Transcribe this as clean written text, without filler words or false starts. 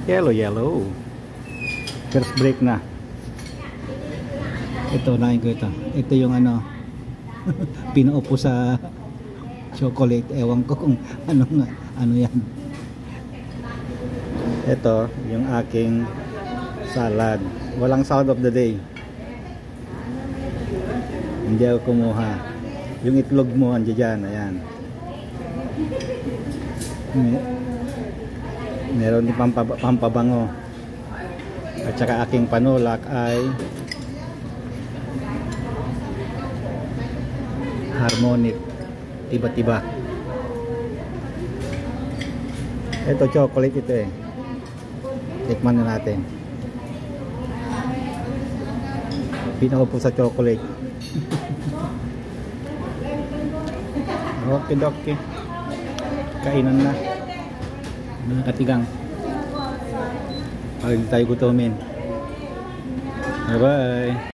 Yellow, yellow. First break na. Ito, nain ko ito. Ito yung ano, pinaupo sa chocolate. Ewan ko kung ano nga, ano yan. Ito, yung aking salad. Walang salad of the day. Hindi ako kumuha. Yung itlog mo, andyan dyan, ayan. Meron din pampabango. At saka aking panulak ay Harmonic. Tiba-tiba. Ito chocolate ito eh. Tikman na natin. Pinaupo sa chocolate. Okay, okay. Kainan na. Mga katigang. Pag tayo gutumin. Bye bye.